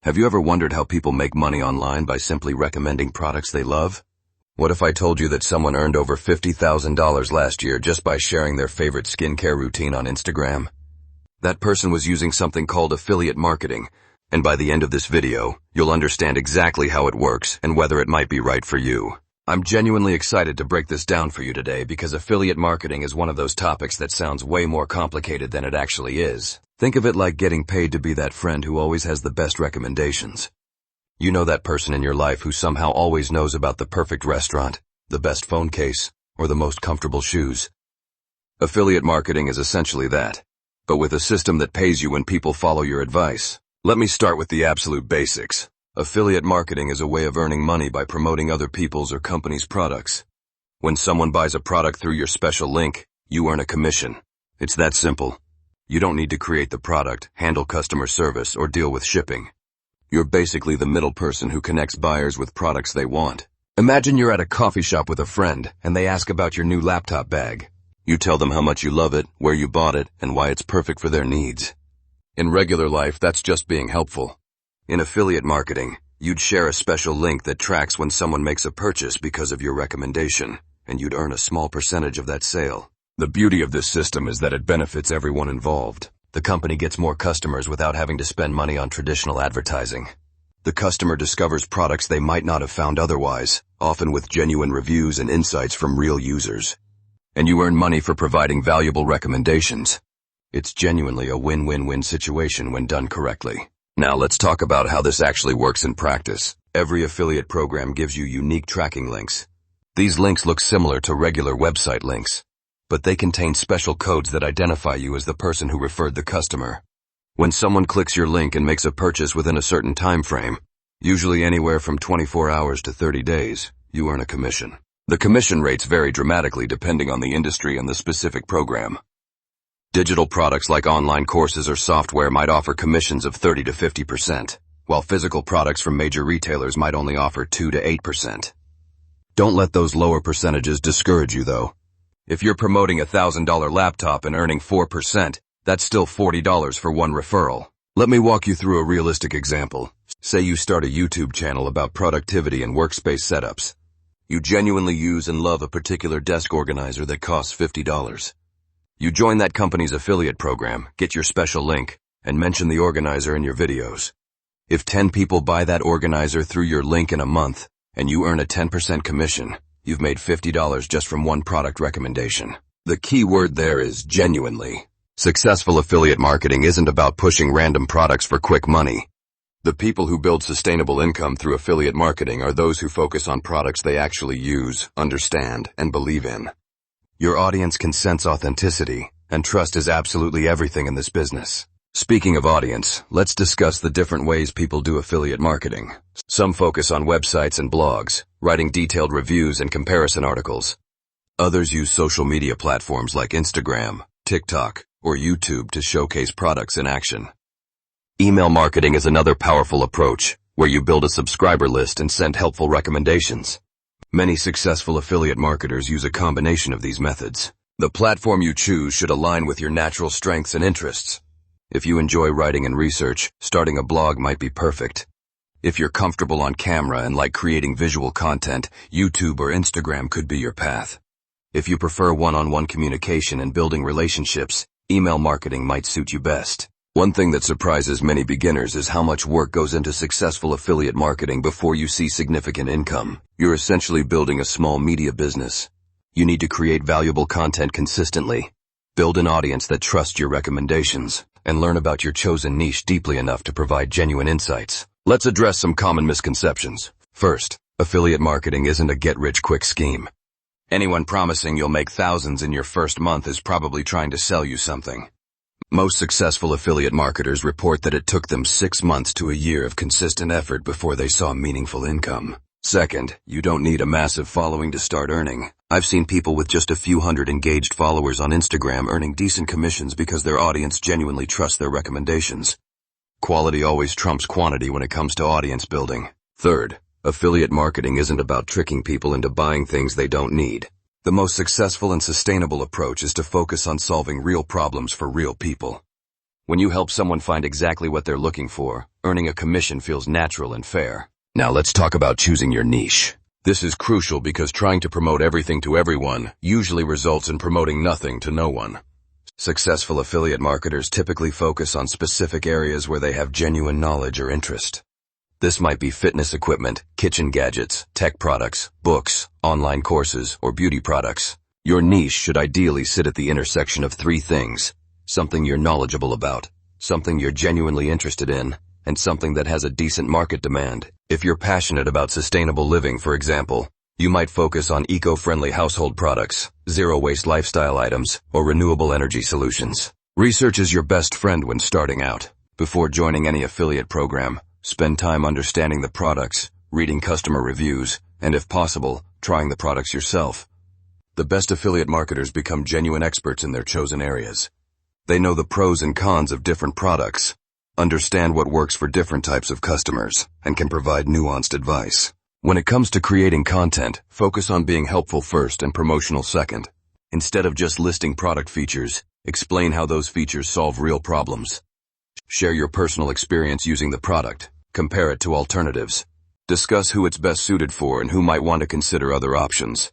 Have you ever wondered how people make money online by simply recommending products they love? What if I told you that someone earned over $50,000 last year just by sharing their favorite skincare routine on Instagram? That person was using something called affiliate marketing, and by the end of this video, you'll understand exactly how it works and whether it might be right for you. I'm genuinely excited to break this down for you today because affiliate marketing is one of those topics that sounds way more complicated than it actually is. Think of it like getting paid to be that friend who always has the best recommendations. You know that person in your life who somehow always knows about the perfect restaurant, the best phone case, or the most comfortable shoes. Affiliate marketing is essentially that, but with a system that pays you when people follow your advice. Let me start with the absolute basics. Affiliate marketing is a way of earning money by promoting other people's or companies' products. When someone buys a product through your special link, you earn a commission. It's that simple. You don't need to create the product, handle customer service, or deal with shipping. You're basically the middle person who connects buyers with products they want. Imagine you're at a coffee shop with a friend, and they ask about your new laptop bag. You tell them how much you love it, where you bought it, and why it's perfect for their needs. In regular life, that's just being helpful. In affiliate marketing, you'd share a special link that tracks when someone makes a purchase because of your recommendation, and you'd earn a small percentage of that sale. The beauty of this system is that it benefits everyone involved. The company gets more customers without having to spend money on traditional advertising. The customer discovers products they might not have found otherwise, often with genuine reviews and insights from real users. And you earn money for providing valuable recommendations. It's genuinely a win-win-win situation when done correctly. Now let's talk about how this actually works in practice. Every affiliate program gives you unique tracking links. These links look similar to regular website links, but they contain special codes that identify you as the person who referred the customer. When someone clicks your link and makes a purchase within a certain time frame, usually anywhere from 24 hours to 30 days, you earn a commission. The commission rates vary dramatically depending on the industry and the specific program. Digital products like online courses or software might offer commissions of 30 to 50%, while physical products from major retailers might only offer 2 to 8%. Don't let those lower percentages discourage you, though. If you're promoting a $1,000 laptop and earning 4%, that's still $40 for one referral. Let me walk you through a realistic example. Say you start a YouTube channel about productivity and workspace setups. You genuinely use and love a particular desk organizer that costs $50. You join that company's affiliate program, get your special link, and mention the organizer in your videos. If 10 people buy that organizer through your link in a month, and you earn a 10% commission, you've made $50 just from one product recommendation. The key word there is genuinely. Successful affiliate marketing isn't about pushing random products for quick money. The people who build sustainable income through affiliate marketing are those who focus on products they actually use, understand, and believe in. Your audience can sense authenticity, and trust is absolutely everything in this business. Speaking of audience, let's discuss the different ways people do affiliate marketing. Some focus on websites and blogs, writing detailed reviews and comparison articles. Others use social media platforms like Instagram, TikTok, or YouTube to showcase products in action. Email marketing is another powerful approach, where you build a subscriber list and send helpful recommendations. Many successful affiliate marketers use a combination of these methods. The platform you choose should align with your natural strengths and interests. If you enjoy writing and research, starting a blog might be perfect. If you're comfortable on camera and like creating visual content, YouTube or Instagram could be your path. If you prefer one-on-one communication and building relationships, email marketing might suit you best. One thing that surprises many beginners is how much work goes into successful affiliate marketing before you see significant income. You're essentially building a small media business. You need to create valuable content consistently, build an audience that trusts your recommendations, and learn about your chosen niche deeply enough to provide genuine insights. Let's address some common misconceptions. First, affiliate marketing isn't a get-rich-quick scheme. Anyone promising you'll make thousands in your first month is probably trying to sell you something. Most successful affiliate marketers report that it took them 6 months to a year of consistent effort before they saw meaningful income. Second, you don't need a massive following to start earning. I've seen people with just a few hundred engaged followers on Instagram earning decent commissions because their audience genuinely trusts their recommendations. Quality always trumps quantity when it comes to audience building. Third, affiliate marketing isn't about tricking people into buying things they don't need. The most successful and sustainable approach is to focus on solving real problems for real people. When you help someone find exactly what they're looking for, earning a commission feels natural and fair. Now let's talk about choosing your niche. This is crucial because trying to promote everything to everyone usually results in promoting nothing to no one. Successful affiliate marketers typically focus on specific areas where they have genuine knowledge or interest. This might be fitness equipment, kitchen gadgets, tech products, books, online courses, or beauty products. Your niche should ideally sit at the intersection of three things: something you're knowledgeable about, something you're genuinely interested in, and something that has a decent market demand. If you're passionate about sustainable living, for example, you might focus on eco-friendly household products, zero-waste lifestyle items, or renewable energy solutions. Research is your best friend when starting out. Before joining any affiliate program, spend time understanding the products, reading customer reviews, and if possible, trying the products yourself. The best affiliate marketers become genuine experts in their chosen areas. They know the pros and cons of different products, understand what works for different types of customers, and can provide nuanced advice. When it comes to creating content, focus on being helpful first and promotional second. Instead of just listing product features, explain how those features solve real problems. Share your personal experience using the product, compare it to alternatives. Discuss who it's best suited for and who might want to consider other options.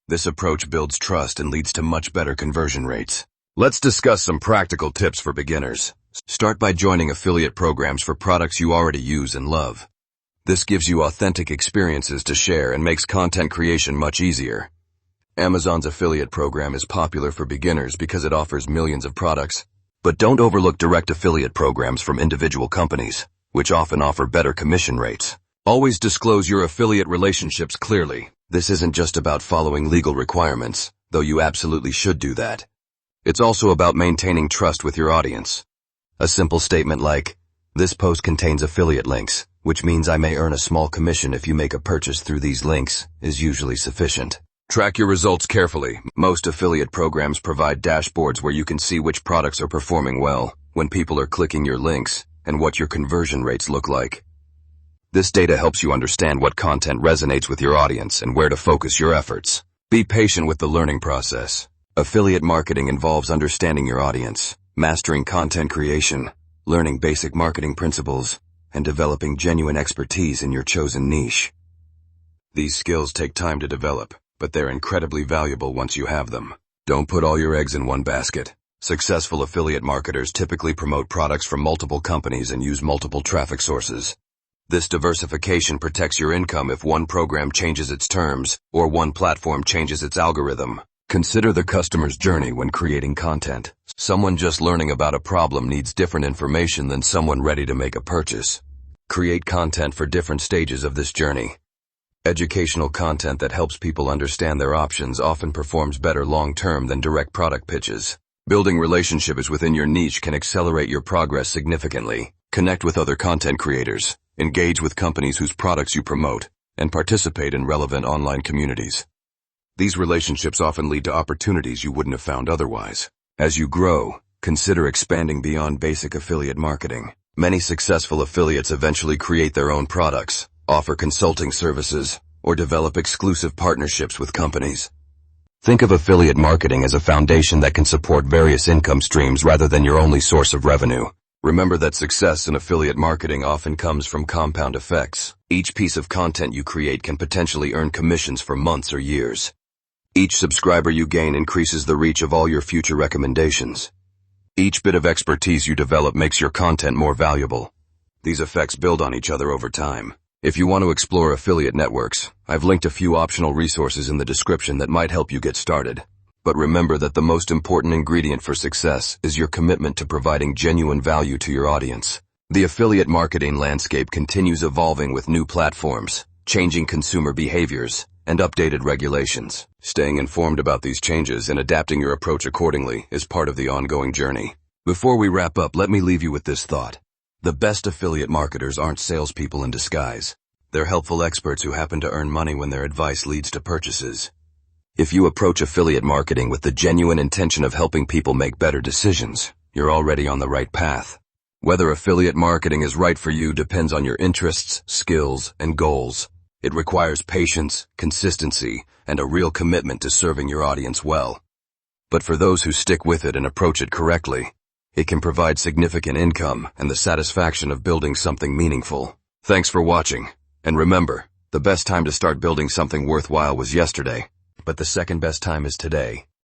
This approach builds trust and leads to much better conversion rates. Let's discuss some practical tips for beginners. Start by joining affiliate programs for products you already use and love. This gives you authentic experiences to share and makes content creation much easier. Amazon's affiliate program is popular for beginners because it offers millions of products. But don't overlook direct affiliate programs from individual companies, which often offer better commission rates. Always disclose your affiliate relationships clearly. This isn't just about following legal requirements, though you absolutely should do that. It's also about maintaining trust with your audience. A simple statement like, "This post contains affiliate links, which means I may earn a small commission if you make a purchase through these links," is usually sufficient. Track your results carefully. Most affiliate programs provide dashboards where you can see which products are performing well, when people are clicking your links, and what your conversion rates look like. This data helps you understand what content resonates with your audience and where to focus your efforts. Be patient with the learning process. Affiliate marketing involves understanding your audience, mastering content creation, learning basic marketing principles, and developing genuine expertise in your chosen niche. These skills take time to develop, but they're incredibly valuable once you have them. Don't put all your eggs in one basket. Successful affiliate marketers typically promote products from multiple companies and use multiple traffic sources. This diversification protects your income if one program changes its terms or one platform changes its algorithm. Consider the customer's journey when creating content. Someone just learning about a problem needs different information than someone ready to make a purchase. Create content for different stages of this journey. Educational content that helps people understand their options often performs better long-term than direct product pitches. Building relationships within your niche can accelerate your progress significantly. Connect with other content creators, engage with companies whose products you promote, and participate in relevant online communities. These relationships often lead to opportunities you wouldn't have found otherwise. As you grow, consider expanding beyond basic affiliate marketing. Many successful affiliates eventually create their own products, offer consulting services, or develop exclusive partnerships with companies. Think of affiliate marketing as a foundation that can support various income streams rather than your only source of revenue. Remember that success in affiliate marketing often comes from compound effects. Each piece of content you create can potentially earn commissions for months or years. Each subscriber you gain increases the reach of all your future recommendations. Each bit of expertise you develop makes your content more valuable. These effects build on each other over time. If you want to explore affiliate networks, I've linked a few optional resources in the description that might help you get started. But remember that the most important ingredient for success is your commitment to providing genuine value to your audience. The affiliate marketing landscape continues evolving with new platforms, changing consumer behaviors, and updated regulations. Staying informed about these changes and adapting your approach accordingly is part of the ongoing journey. Before we wrap up, let me leave you with this thought. The best affiliate marketers aren't salespeople in disguise. They're helpful experts who happen to earn money when their advice leads to purchases. If you approach affiliate marketing with the genuine intention of helping people make better decisions, you're already on the right path. Whether affiliate marketing is right for you depends on your interests, skills, and goals. It requires patience, consistency, and a real commitment to serving your audience well. But for those who stick with it and approach it correctly, It can provide significant income and the satisfaction of building something meaningful. Thanks for watching. And remember, the best time to start building something worthwhile was yesterday, but the second best time is today.